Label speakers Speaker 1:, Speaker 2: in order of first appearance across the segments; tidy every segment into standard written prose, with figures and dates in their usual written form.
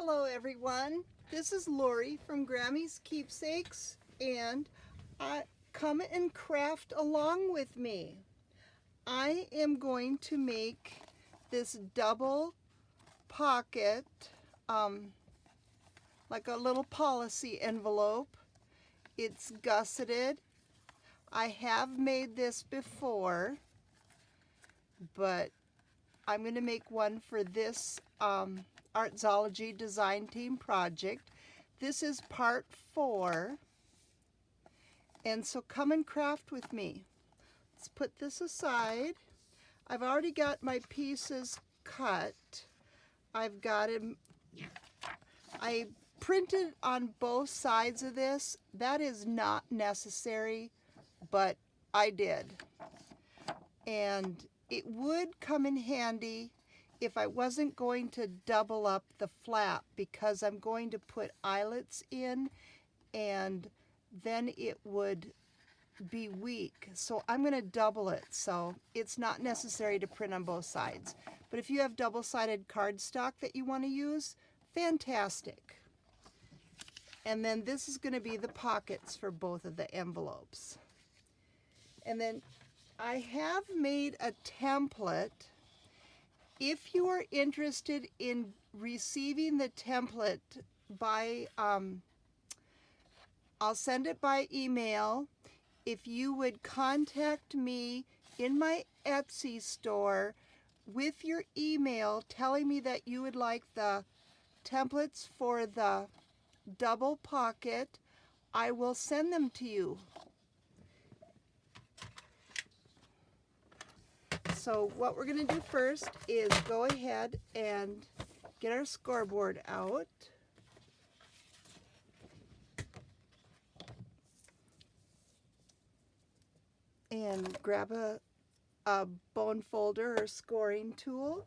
Speaker 1: Hello everyone, this is Lori from Grammy's Keepsakes, and come and craft along with me. I am going to make this double pocket, like a little policy envelope. It's gusseted. I have made this before, but I'm going to make one for this Artzology Design Team project. This is part 4, and so come and craft with me. Let's put this aside. I've already got my pieces cut. I've got them. I printed on both sides of this. That is not necessary, but I did. And it would come in handy if I wasn't going to double up the flap, because I'm going to put eyelets in and then it would be weak. So I'm going to double it, so it's not necessary to print on both sides. But if you have double-sided cardstock that you want to use, fantastic. And then this is going to be the pockets for both of the envelopes. And then I have made a template. If you are interested in receiving the template by, I'll send it by email. If you would contact me in my Etsy store with your email telling me that you would like the templates for the double pocket, I will send them to you. So what we're going to do first is go ahead and get our scoreboard out. And grab a bone folder or scoring tool.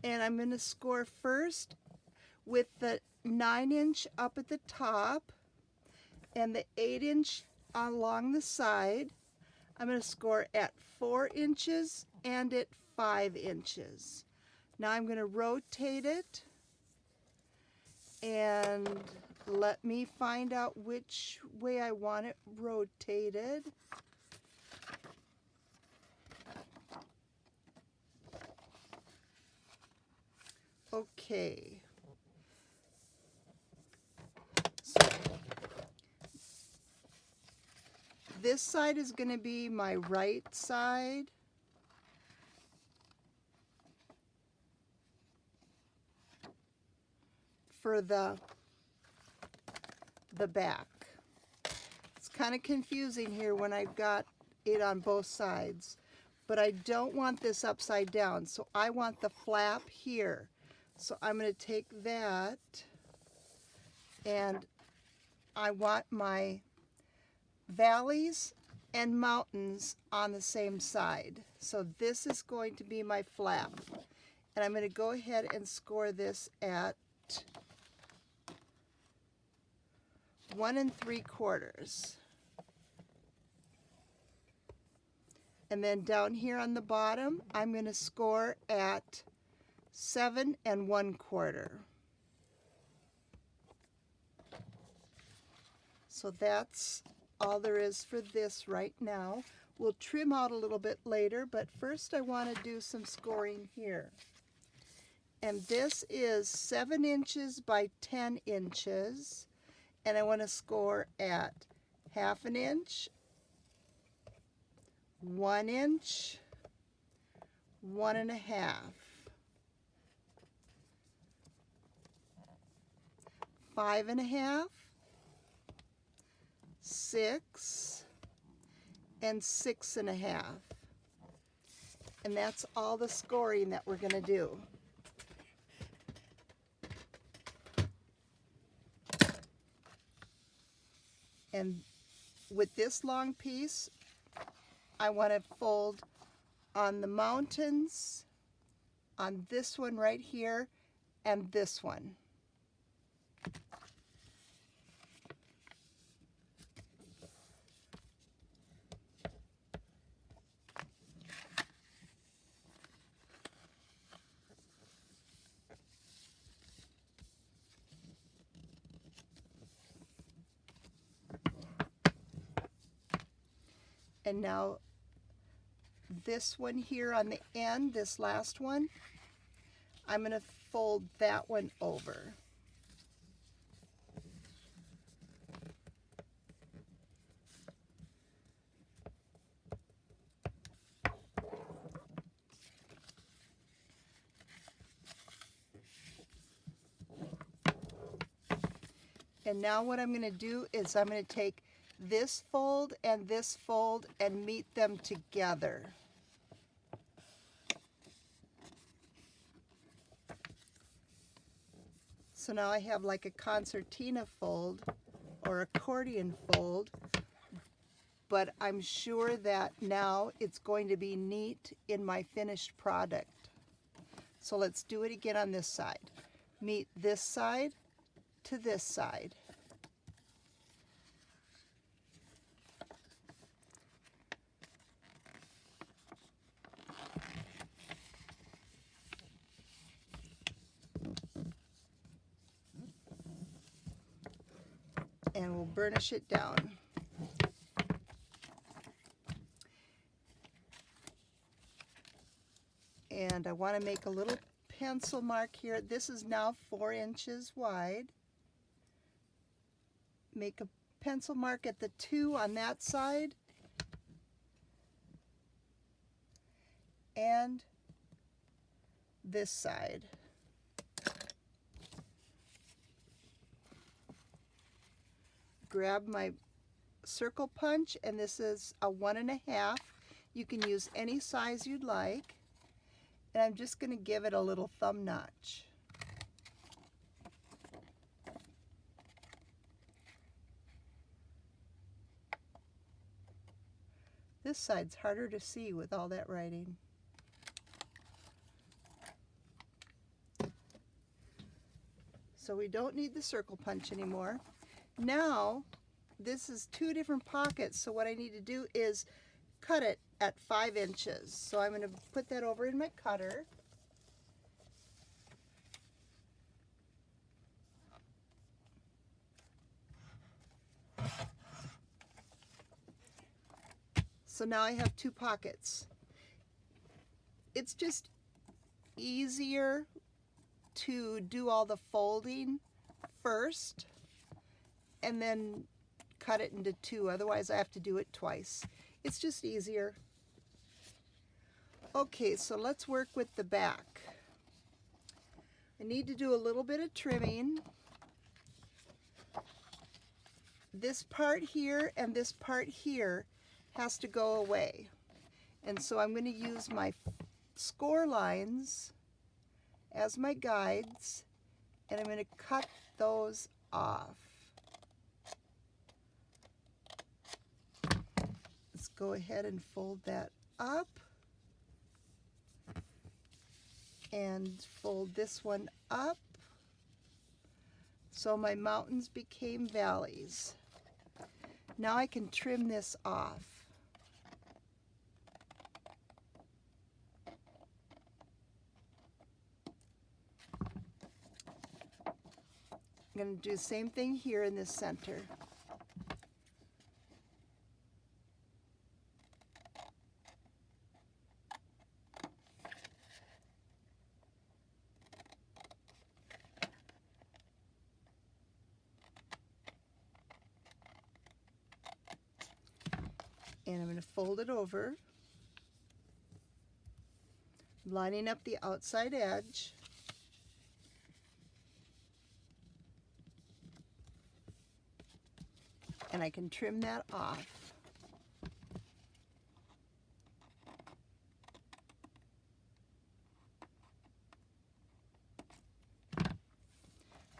Speaker 1: And I'm going to score first with the 9-inch up at the top and the 8-inch along the side. I'm going to score at 4 inches and at 5 inches. Now I'm going to rotate it and let me find out which way I want it rotated. Okay. So this side is going to be my right side. For the back. It's kind of confusing here when I've got it on both sides, but I don't want this upside down, so I want the flap here. So I'm going to take that, and I want my valleys and mountains on the same side. So this is going to be my flap, and I'm going to go ahead and score this at 1 3/4. And then down here on the bottom, I'm going to score at 7 1/4. So that's all there is for this right now. We'll trim out a little bit later, but first I want to do some scoring here. And this is 7 inches by 10 inches. And I want to score at 1/2 inch, 1 inch, 1 1/2, 5 1/2, 6, and 6 1/2. And that's all the scoring that we're going to do. And with this long piece, I want to fold on the mountains, on this one right here, and this one. And now this one here on the end, this last one, I'm going to fold that one over. And now what I'm going to do is I'm going to take this fold and meet them together. So now I have like a concertina fold or accordion fold, but I'm sure that now it's going to be neat in my finished product. So let's do it again on this side. Meet this side to this side. And we'll burnish it down. And I want to make a little pencil mark here. This is now 4 inches wide. Make a pencil mark at the 2 on that side and this side. Grab my circle punch, and this is a 1.5. You can use any size you'd like. And I'm just going to give it a little thumb notch. This side's harder to see with all that writing. So we don't need the circle punch anymore. Now, this is 2 different pockets, so what I need to do is cut it at 5 inches. So I'm going to put that over in my cutter. So now I have 2 pockets. It's just easier to do all the folding first and then cut it into 2. Otherwise I have to do it twice. It's just easier. Okay, so let's work with the back. I need to do a little bit of trimming. This part here and this part here has to go away. And so I'm going to use my score lines as my guides, and I'm going to cut those off. Let's go ahead and fold that up and fold this one up. So my mountains became valleys. Now I can trim this off. I'm going to do the same thing here in the center. And I'm going to fold it over, lining up the outside edge. And I can trim that off.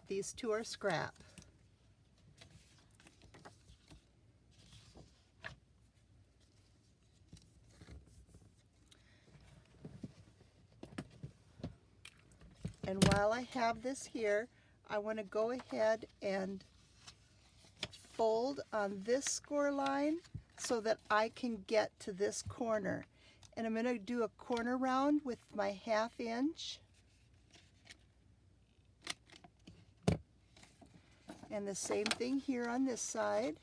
Speaker 1: These 2 are scrap. And while I have this here, I want to go ahead and fold on this score line so that I can get to this corner. And I'm going to do a corner round with my 1/2 inch. And the same thing here on this side.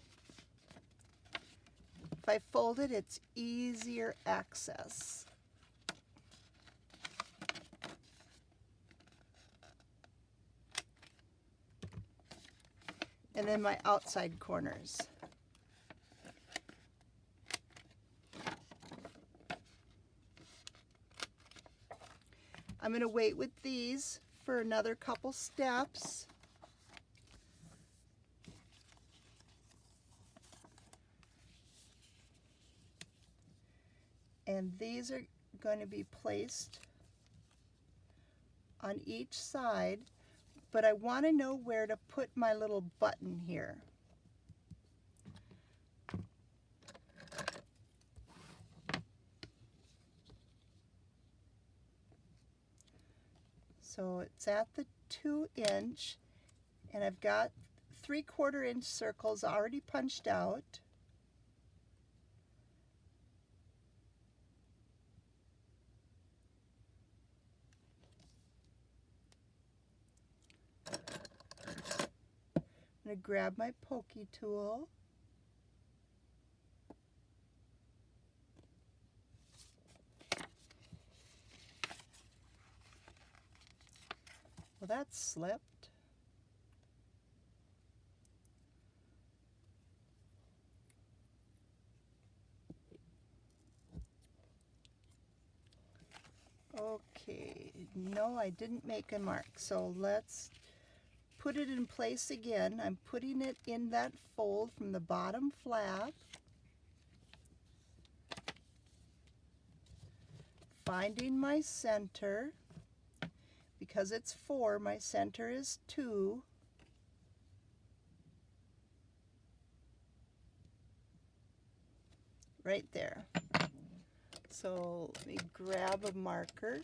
Speaker 1: if I fold it, it's easier access. And then my outside corners. I'm going to wait with these for another couple steps. And these are going to be placed on each side, but I want to know where to put my little button here. So it's at the 2-inch, and I've got 3/4 inch circles already punched out. I'm going to grab my pokey tool. Well, that slipped. Okay, no, I didn't make a mark, so let's put it in place again. I'm putting it in that fold from the bottom flap. Finding my center. Because it's 4, my center is 2. Right there. So let me grab a marker.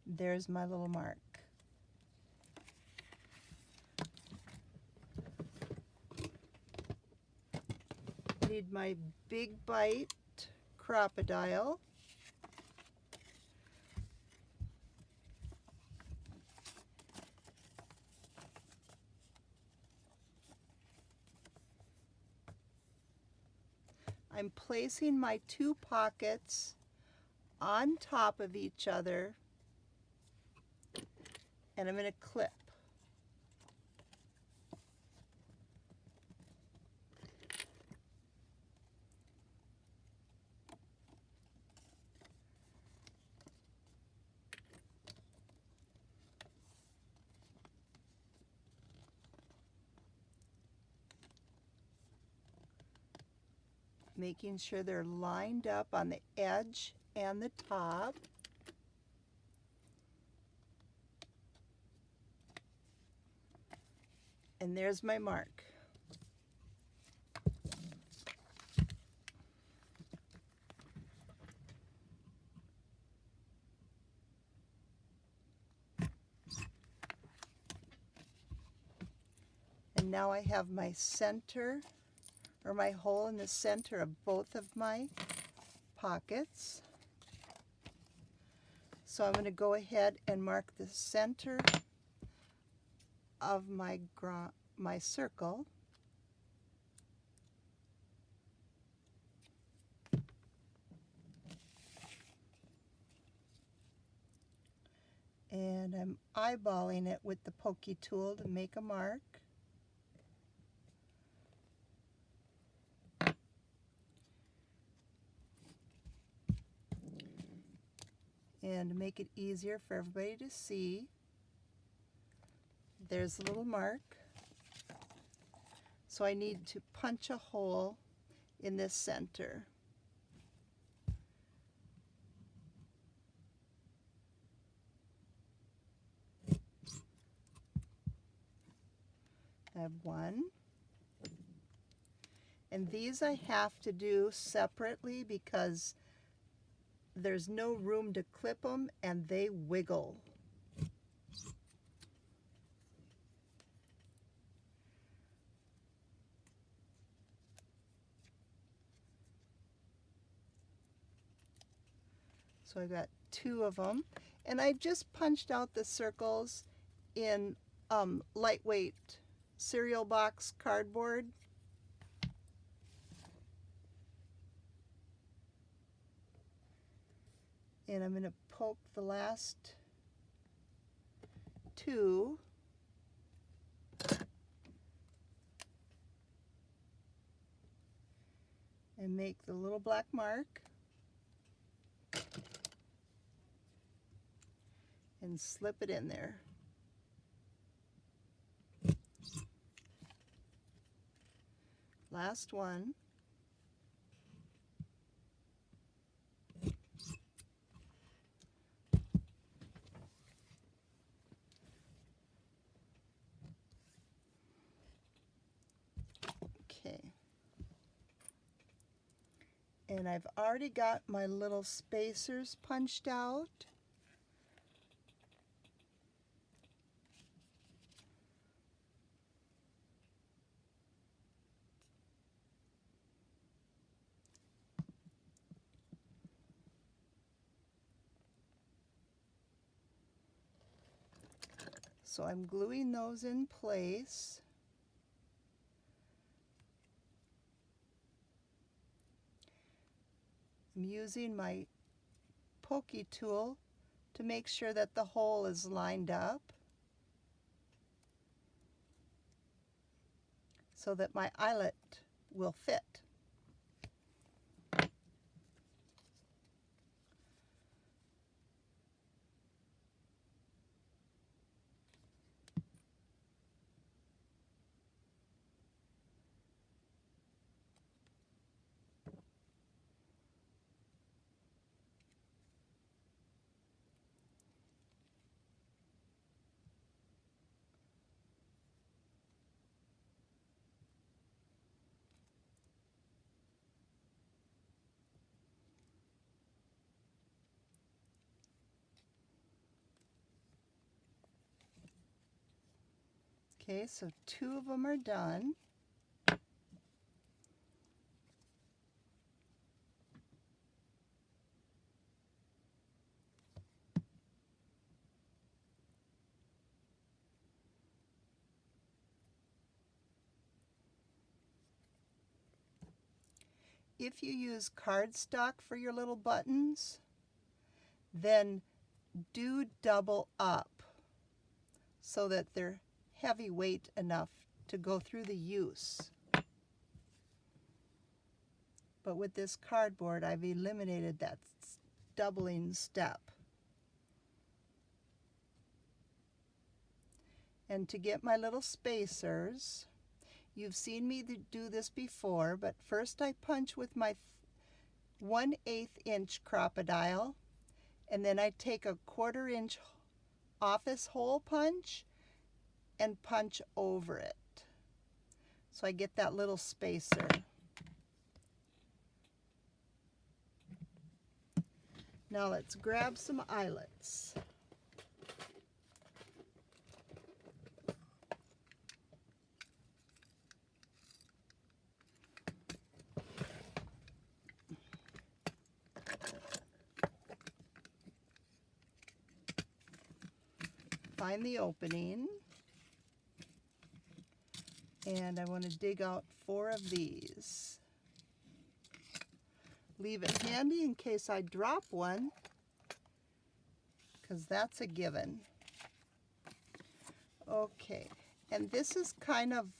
Speaker 1: There's my little mark. Need my big bite crocodile. I'm placing my 2 pockets on top of each other, and I'm going to clip. Making sure they're lined up on the edge and the top. And there's my mark. And now I have my center, or my hole in the center of both of my pockets. So I'm going to go ahead and mark the center of my circle. And I'm eyeballing it with the pokey tool to make a mark. And to make it easier for everybody to see, there's a little mark. So I need to punch a hole in this center. I have 1. And these I have to do separately because there's no room to clip them and they wiggle. So I got 2 of them, and I just punched out the circles in lightweight cereal box cardboard. And I'm going to poke the last two. And make the little black mark. And slip it in there. Last one. Okay. And I've already got my little spacers punched out. So I'm gluing those in place. I'm using my pokey tool to make sure that the hole is lined up so that my eyelet will fit. Okay, so two of them are done. If you use cardstock for your little buttons, then do double up so that they're heavyweight enough to go through the use. But with this cardboard, I've eliminated that doubling step. And to get my little spacers, you've seen me do this before, but first I punch with my 1/8 inch crocodile, and then I take a 1/4 inch office hole punch and punch over it. So I get that little spacer. Now let's grab some eyelets. Find the opening, and I want to dig out 4 of these. Leave it handy in case I drop one, because that's a given. Okay, and this is kind of,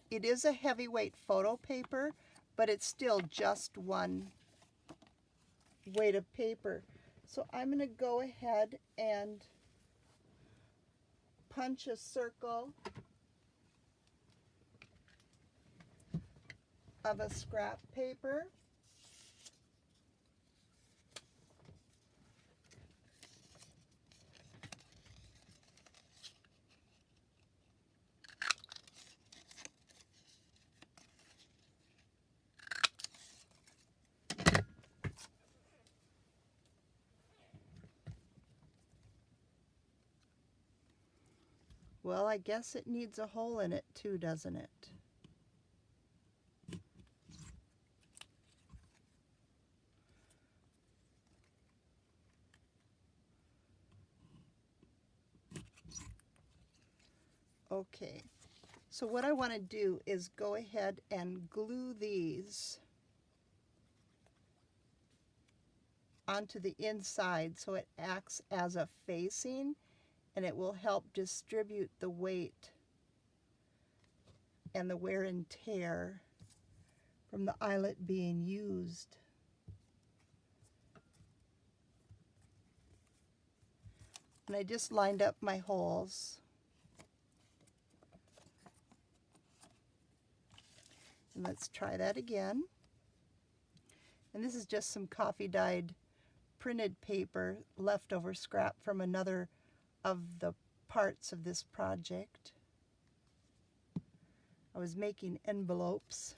Speaker 1: it is a heavyweight photo paper, but it's still just one weight of paper. So I'm going to go ahead and punch a circle of a scrap paper. Well, I guess it needs a hole in it too, doesn't it? Okay, So what I want to do is go ahead and glue these onto the inside so it acts as a facing, and it will help distribute the weight and the wear and tear from the eyelet being used. And I just lined up my holes. And let's try that again. And this is just some coffee dyed printed paper, leftover scrap from another of the parts of this project. I was making envelopes.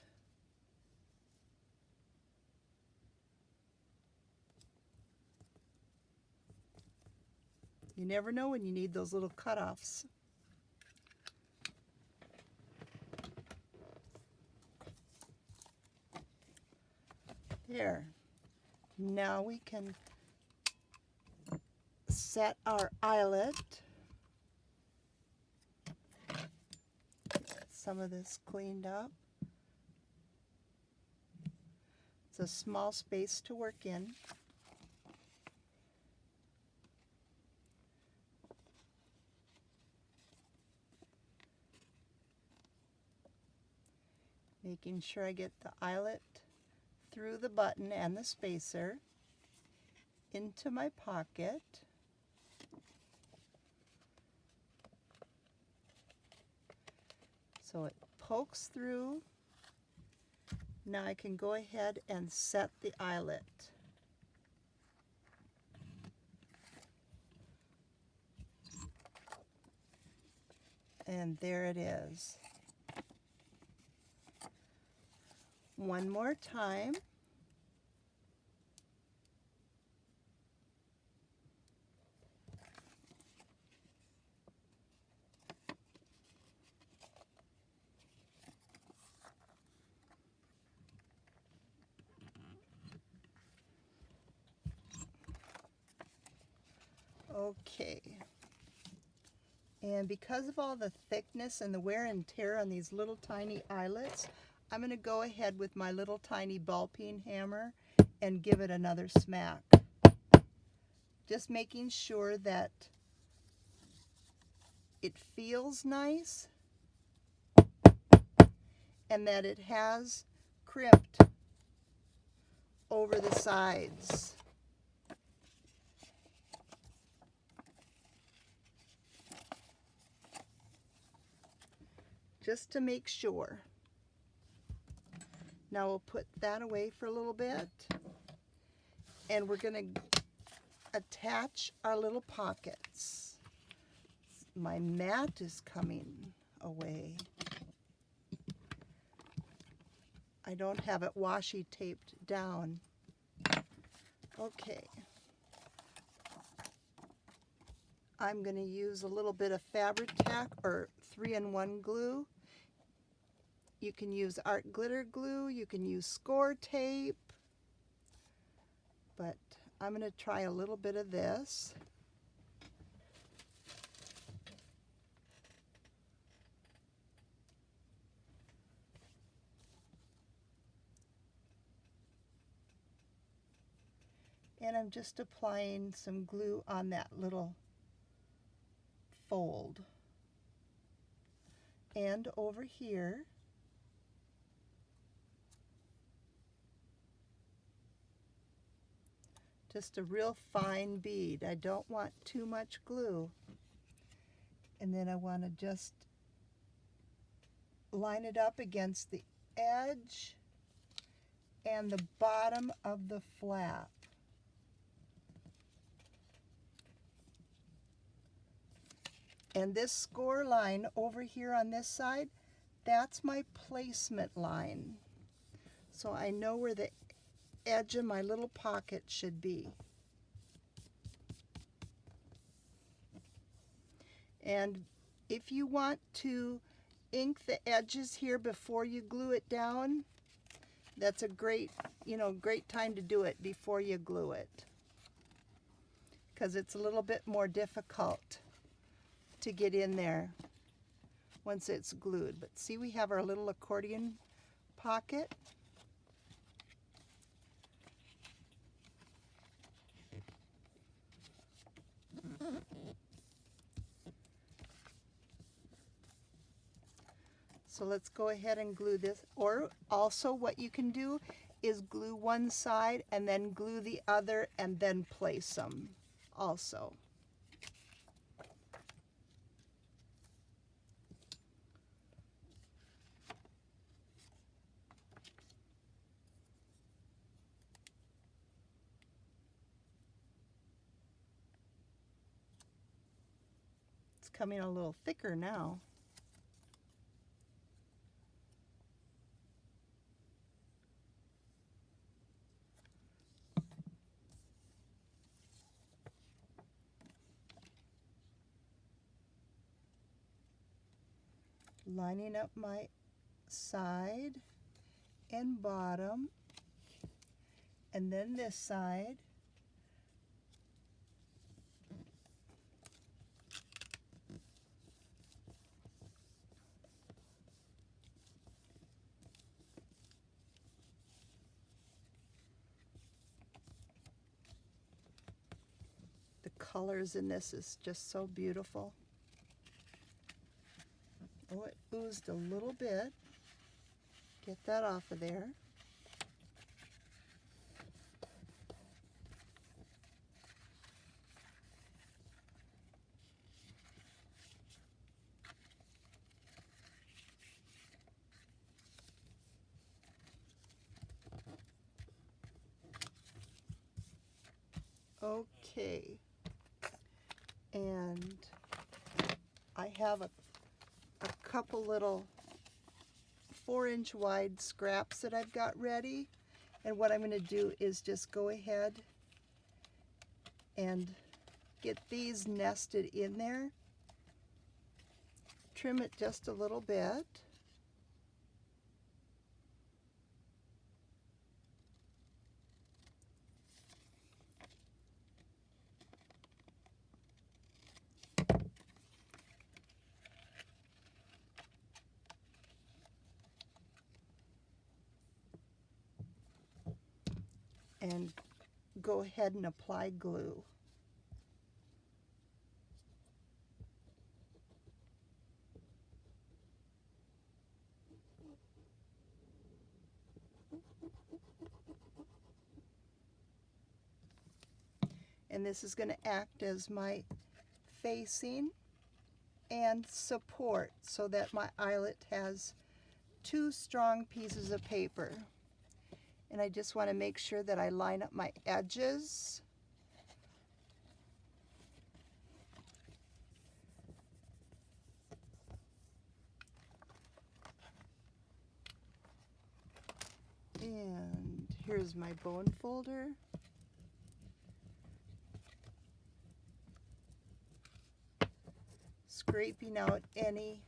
Speaker 1: You never know when you need those little cutoffs. There. Now we can set our eyelet. Get some of this cleaned up. It's a small space to work in. Making sure I get the eyelet through the button and the spacer into my pocket. So it pokes through. Now I can go ahead and set the eyelet. And there it is. One more time. Okay. And because of all the thickness and the wear and tear on these little tiny eyelets, I'm going to go ahead with my little tiny ball peen hammer and give it another smack. Just making sure that it feels nice and that it has crimped over the sides. Just to make sure. Now we'll put that away for a little bit, and we're going to attach our little pockets. My mat is coming away. I don't have it washi taped down. Okay. I'm going to use a little bit of Fabri-Tac or 3-in-1 glue. You can use art glitter glue, you can use score tape, but I'm going to try a little bit of this. And I'm just applying some glue on that little fold. And over here. Just a real fine bead. I don't want too much glue. And then I want to just line it up against the edge and the bottom of the flap. And this score line over here on this side, that's my placement line. So I know where the edge of my little pocket should be. And if you want to ink the edges here before you glue it down, that's a great time to do it before you glue it, because it's a little bit more difficult to get in there once it's glued. But see, we have our little accordion pocket. So let's go ahead and glue this. Or also what you can do is glue one side and then glue the other and then place them also. It's coming a little thicker now. Lining up my side and bottom, and then this side. The colors in this is just so beautiful. Oh, it oozed a little bit. Get that off of there. Okay. And I have a couple little 4-inch wide scraps that I've got ready, and what I'm going to do is just go ahead and get these nested in there, trim it just a little bit, and go ahead and apply glue. And this is going to act as my facing and support so that my eyelet has 2 strong pieces of paper. And I just want to make sure that I line up my edges. And here's my bone folder. Scraping out any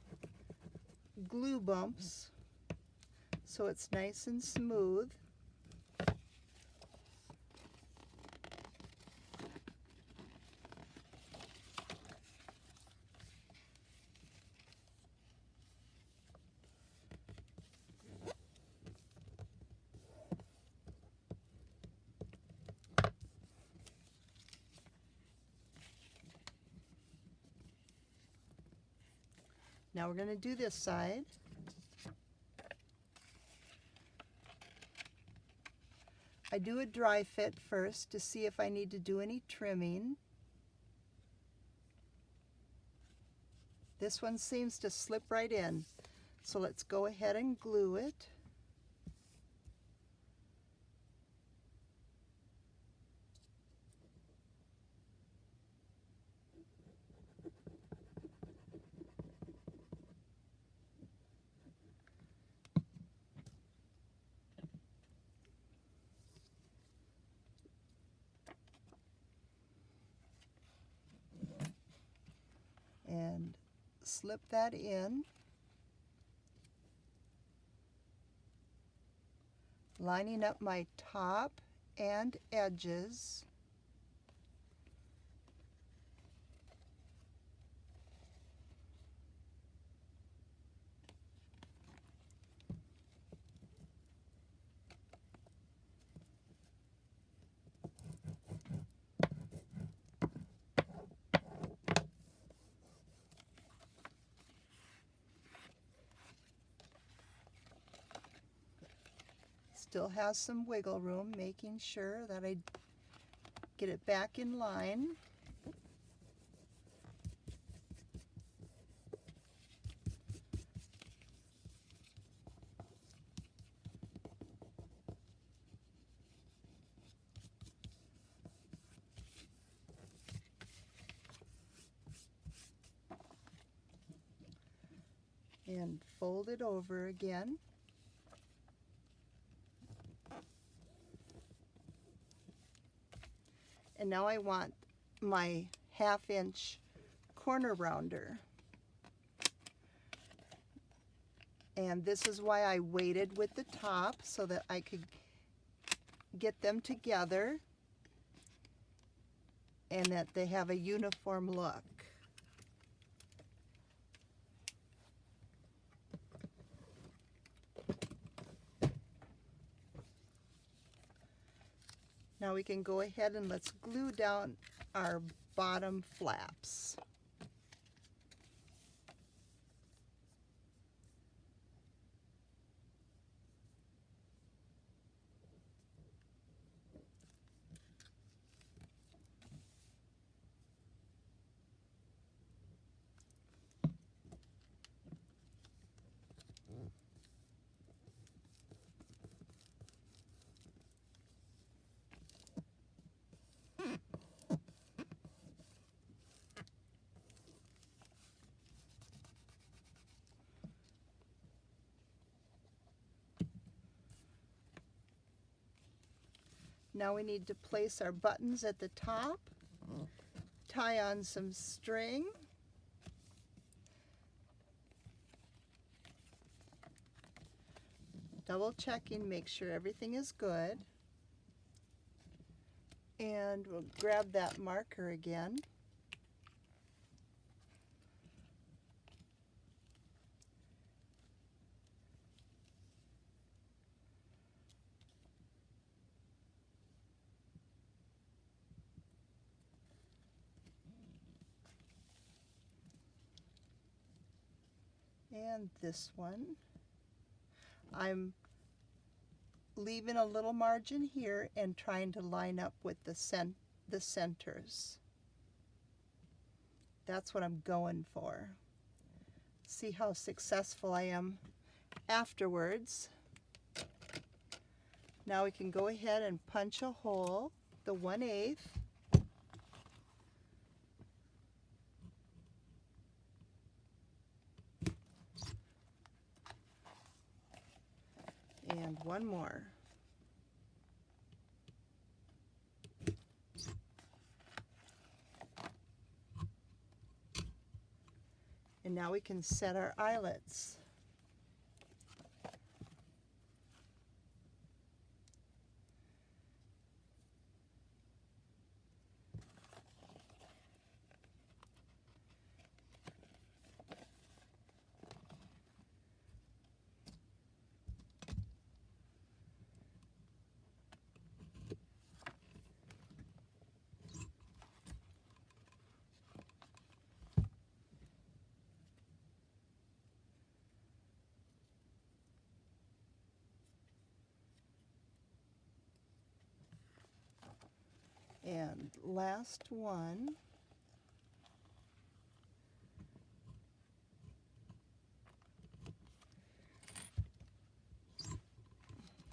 Speaker 1: glue bumps so it's nice and smooth. Now we're going to do this side. I do a dry fit first to see if I need to do any trimming. This one seems to slip right in, so let's go ahead and glue it. And slip that in, lining up my top and edges. Still has some wiggle room, making sure that I get it back in line. And fold it over again. And now I want my 1/2 inch corner rounder. And this is why I waited with the top, so that I could get them together and that they have a uniform look. Now we can go ahead and let's glue down our bottom flaps. Now we need to place our buttons at the top, tie on some string, double checking, make sure everything is good, and we'll grab that marker again. And this one, I'm leaving a little margin here and trying to line up with the centers. That's what I'm going for. See how successful I am afterwards. Now we can go ahead and punch a hole, the 1/8. And one more. And now we can set our eyelets. And last one.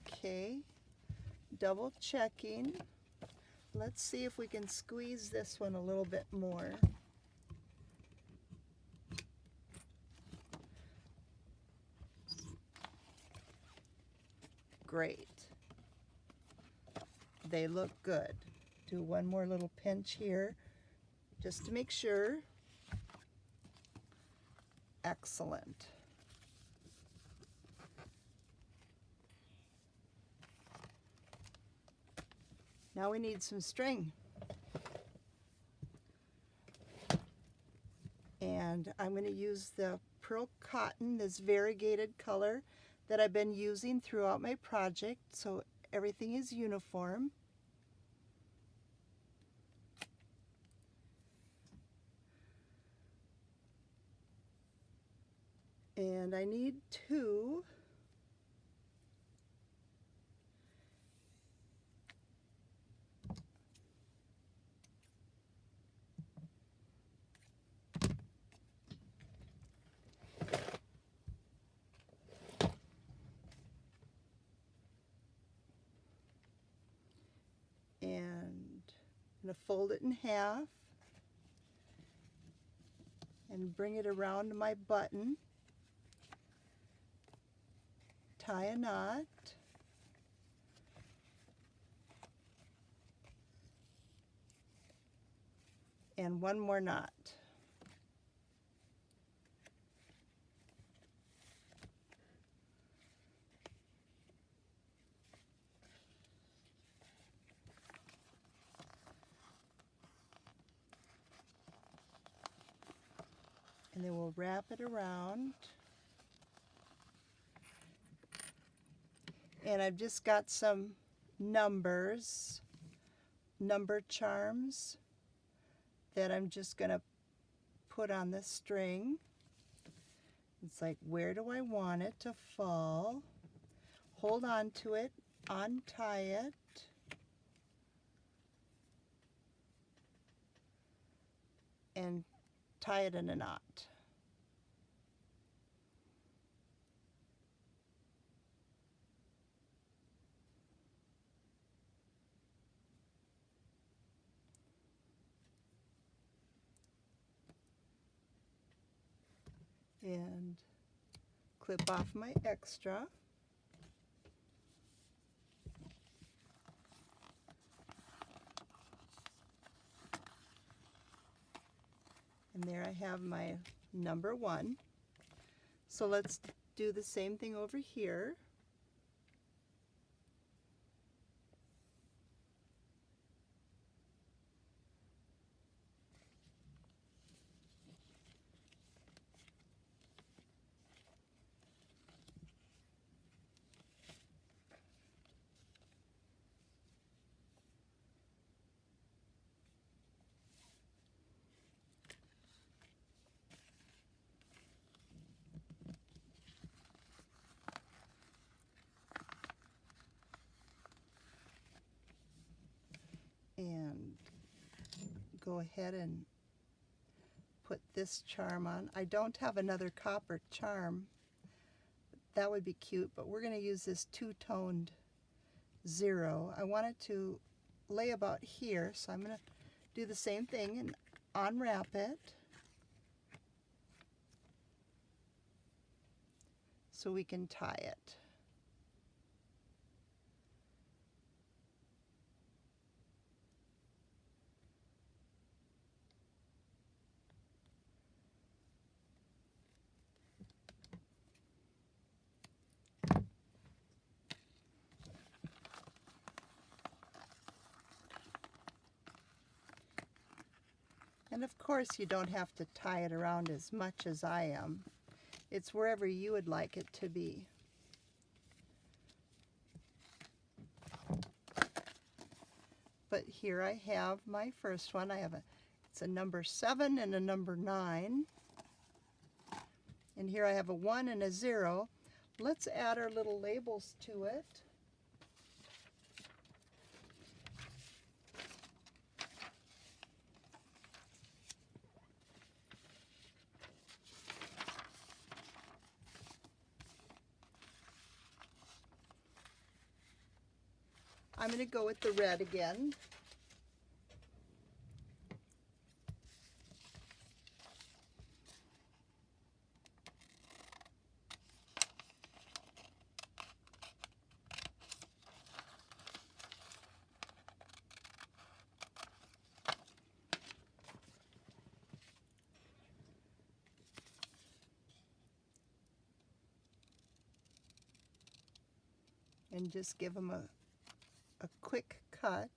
Speaker 1: Okay, double checking. Let's see if we can squeeze this one a little bit more. Great. They look good. Do one more little pinch here just to make sure. Excellent. Now we need some string. And I'm going to use the pearl cotton, this variegated color that I've been using throughout my project, so everything is uniform. And I need 2. I'm going to fold it in half and bring it around my button, tie a knot, and one more knot. And then we'll wrap it around. And I've just got some number charms that I'm just going to put on this string. It's like, where do I want it to fall? Hold on to it, untie it, and tie it in a knot. And clip off my extra. And there I have my number 1. So let's do the same thing over here. And go ahead and put this charm on. I don't have another copper charm. That would be cute, but we're going to use this two-toned 0. I want it to lay about here, so I'm going to do the same thing and unwrap it so we can tie it. And of course you don't have to tie it around as much as I am. It's wherever you would like it to be. But here I have my first one. It's a number 7 and a number 9. And here I have a 1 and a 0. Let's add our little labels to it. I'm going to go with the red again. And just give them a quick cut.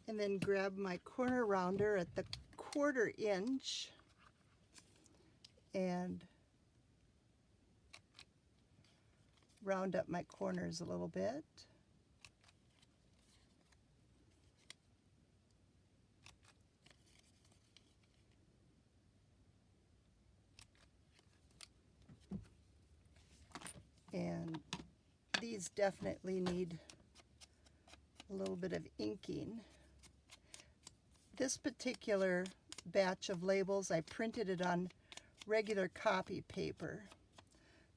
Speaker 1: And then grab my corner rounder at the 1/4 inch and round up my corners a little bit. And These definitely need a little bit of inking. This particular batch of labels, I printed it on regular copy paper,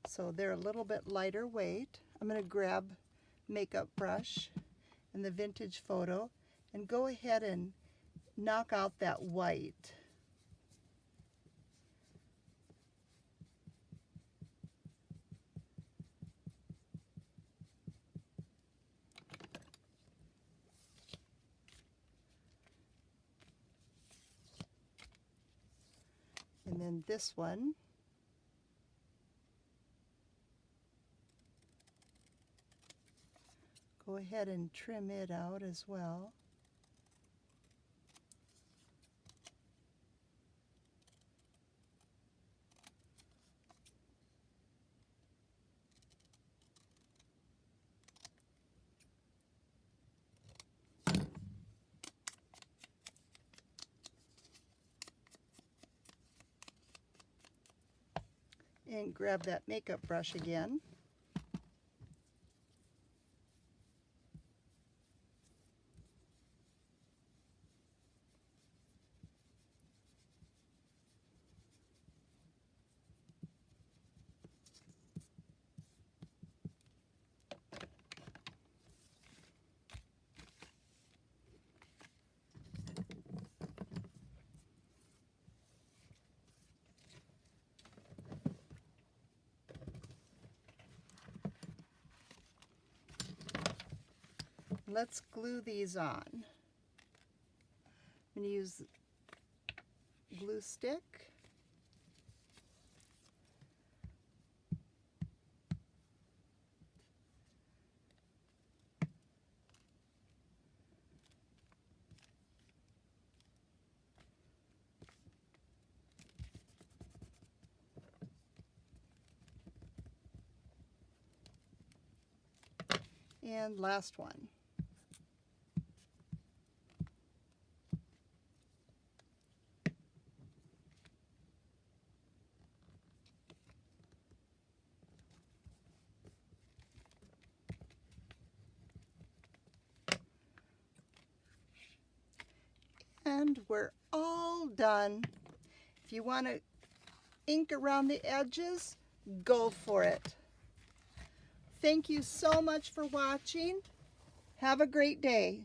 Speaker 1: so they're a little bit lighter weight. I'm going to grab makeup brush and the vintage photo and go ahead and knock out that white. And then this one, go ahead and trim it out as well. And grab that makeup brush again. Let's glue these on. I'm going to use glue stick. And last one. And we're all done. If you want to ink around the edges, go for it. Thank you so much for watching. Have a great day.